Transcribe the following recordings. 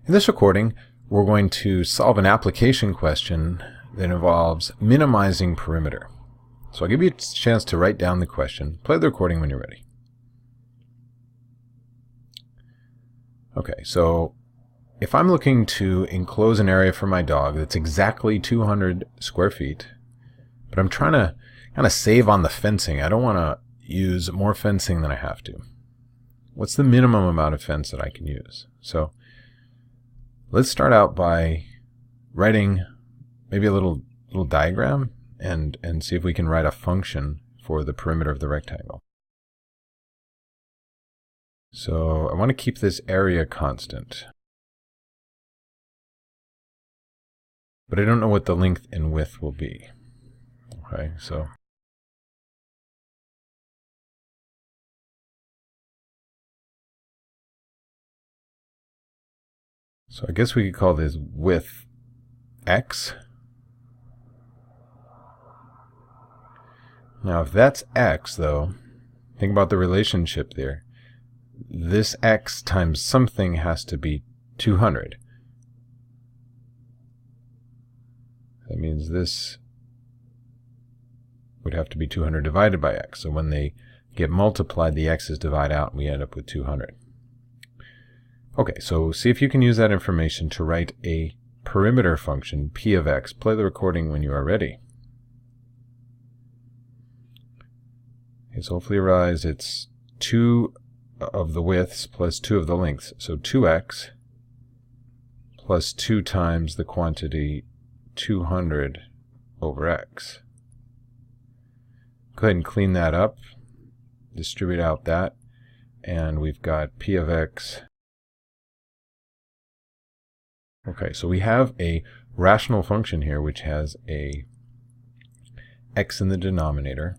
In this recording, we're going to solve an application question that involves minimizing perimeter. So I'll give you a chance to write down the question. Play the recording when you're ready. Okay, so if I'm looking to enclose an area for my dog that's exactly 200 square feet, but I'm trying to kind of save on the fencing. I don't want to use more fencing than I have to. What's the minimum amount of fence that I can use? So let's start out by writing maybe a little diagram and see if we can write a function for the perimeter of the rectangle. So I want to keep this area constant, but I don't know what the length and width will be. Okay, so I guess we could call this width x. Now if that's x, though, think about the relationship there. This x times something has to be 200. That means this would have to be 200 divided by x. So when they get multiplied, the x's divide out and we end up with 200. Okay, so see if you can use that information to write a perimeter function, p of x. Play the recording when you are ready. Okay, so hopefully you realize it's 2 of the widths plus 2 of the lengths. So 2x plus 2 times the quantity 200 over x. Go ahead and clean that up. Distribute out that. And we've got p of x. Okay, so we have a rational function here which has a x in the denominator.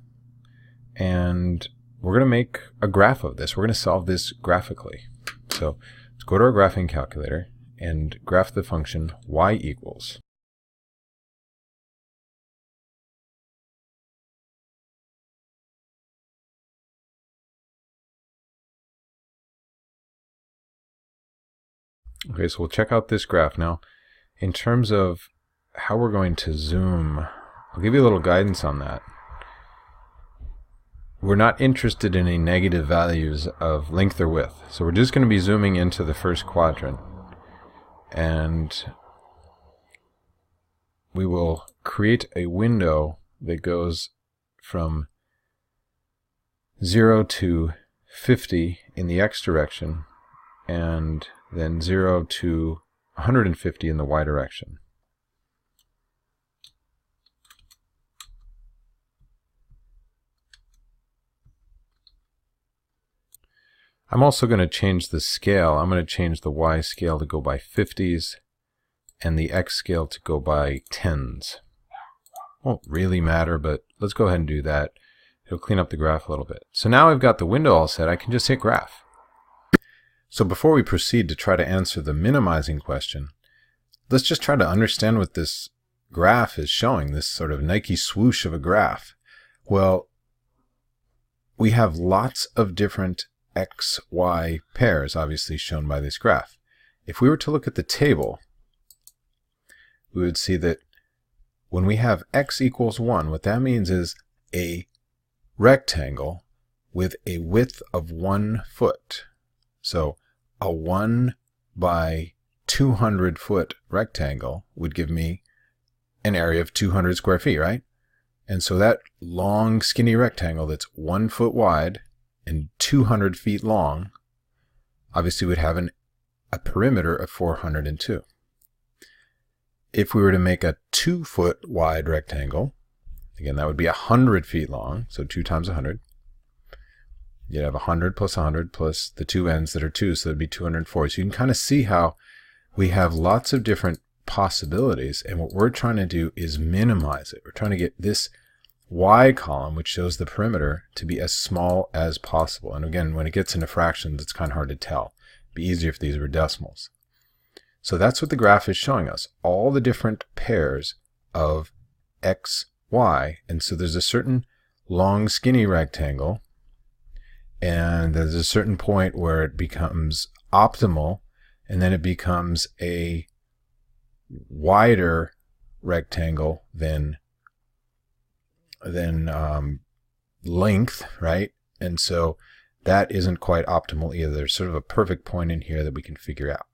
And we're going to make a graph of this. We're going to solve this graphically. So let's go to our graphing calculator and graph the function y equals. Okay, so we'll check out this graph now. In terms of how we're going to zoom, I'll give you a little guidance on that. We're not interested in any negative values of length or width. So we're just going to be zooming into the first quadrant. And we will create a window that goes from 0 to 50 in the x direction, and then 0 to 150 in the y direction. I'm also going to change the scale. I'm going to change the y scale to go by 50s and the x scale to go by 10s. Won't really matter, but let's go ahead and do that. It'll clean up the graph a little bit. So now I've got the window all set. I can just hit graph. So before we proceed to try to answer the minimizing question, let's just try to understand what this graph is showing, this sort of Nike swoosh of a graph. Well, we have lots of different x, y pairs, obviously shown by this graph. If we were to look at the table, we would see that when we have x equals 1, what that means is a rectangle with a width of 1 foot. So a 1 by 200 foot rectangle would give me an area of 200 square feet, right? And so that long, skinny rectangle that's 1 foot wide and 200 feet long obviously would have a perimeter of 402. If we were to make a 2 foot wide rectangle, again, that would be 100 feet long, so 2 times 100. You'd have 100 plus 100 plus the two ends that are 2, so that'd be 240. So you can kind of see how we have lots of different possibilities, and what we're trying to do is minimize it. We're trying to get this y column, which shows the perimeter, to be as small as possible. And again, when it gets into fractions, it's kind of hard to tell. It'd be easier if these were decimals. So that's what the graph is showing us, all the different pairs of x, y. And so there's a certain long, skinny rectangle, and there's a certain point where it becomes optimal and then it becomes a wider rectangle than length, right? And so that isn't quite optimal either. There's sort of a perfect point in here that we can figure out.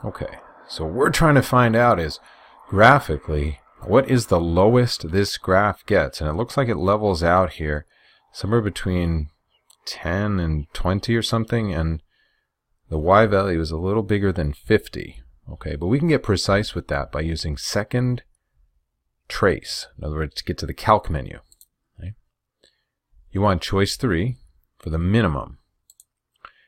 Okay, so what we're trying to find out is graphically, what is the lowest this graph gets? And it looks like it levels out here somewhere between 10 and 20 or something, and the y value is a little bigger than 50. Okay, but we can get precise with that by using second trace. In other words, to get to the calc menu. Okay? You want choice 3 for the minimum.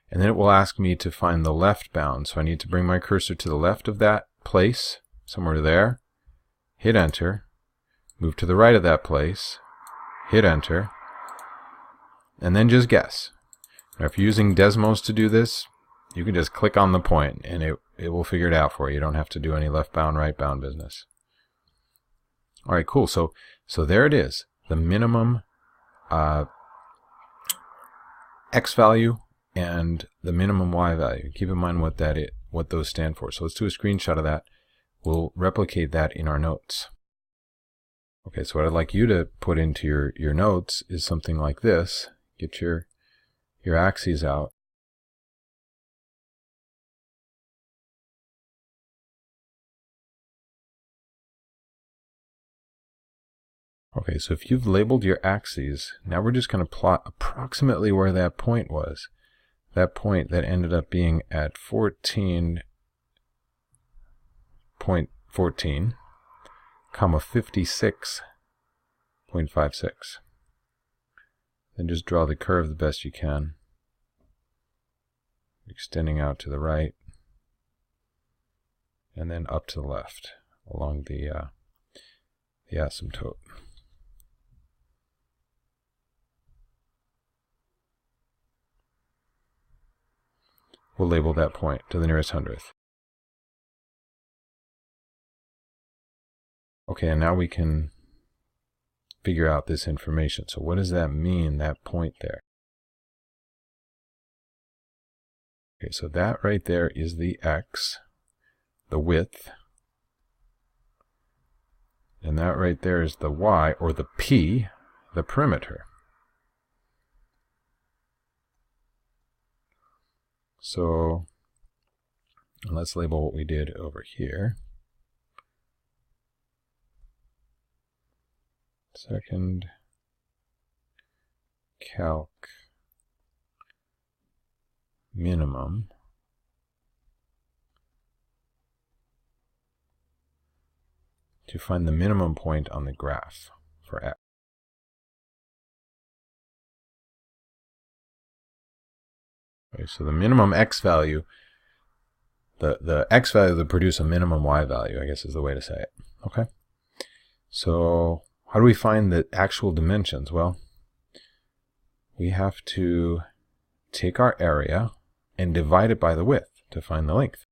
And then it will ask me to find the left bound. So I need to bring my cursor to the left of that place, somewhere there, hit enter, move to the right of that place, hit enter, and then just guess. Now, if you're using Desmos to do this, you can just click on the point and it will figure it out for you. You don't have to do any left bound, right bound business. All right, cool. So there it is, the minimum x value and the minimum y value. Keep in mind what those stand for. So let's do a screenshot of that. We'll replicate that in our notes. Okay, so what I'd like you to put into your notes is something like this. Get your axes out. Okay, so if you've labeled your axes, now we're just going to plot approximately where that point was. That point that ended up being at 14.14, comma 56.56. Then just draw the curve the best you can, extending out to the right, and then up to the left along the asymptote. We'll label that point to the nearest hundredth. Okay, and now we can figure out this information. So what does that mean, that point there? Okay, so that right there is the x, the width, and that right there is the y, or the p, the perimeter. So let's label what we did over here. Second calc minimum to find the minimum point on the graph for x. Okay, so the minimum x value, the x value will produce a minimum y value, I guess is the way to say it. Okay, so how do we find the actual dimensions? Well, we have to take our area and divide it by the width to find the length.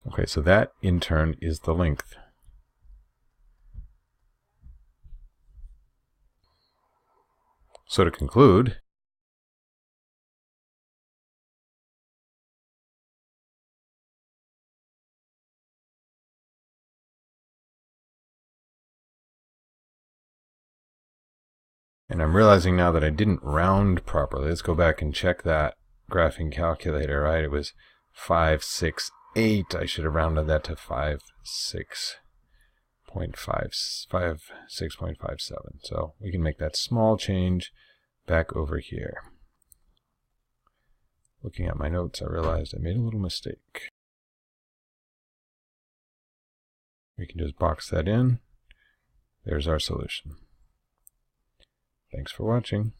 Okay, so that in turn is the length. So to conclude, and I'm realizing now that I didn't round properly. Let's go back and check that graphing calculator, right? It was 568. I should have rounded that to 56.57. So we can make that small change back over here. Looking at my notes, I realized I made a little mistake. We can just box that in. There's our solution. Thanks for watching.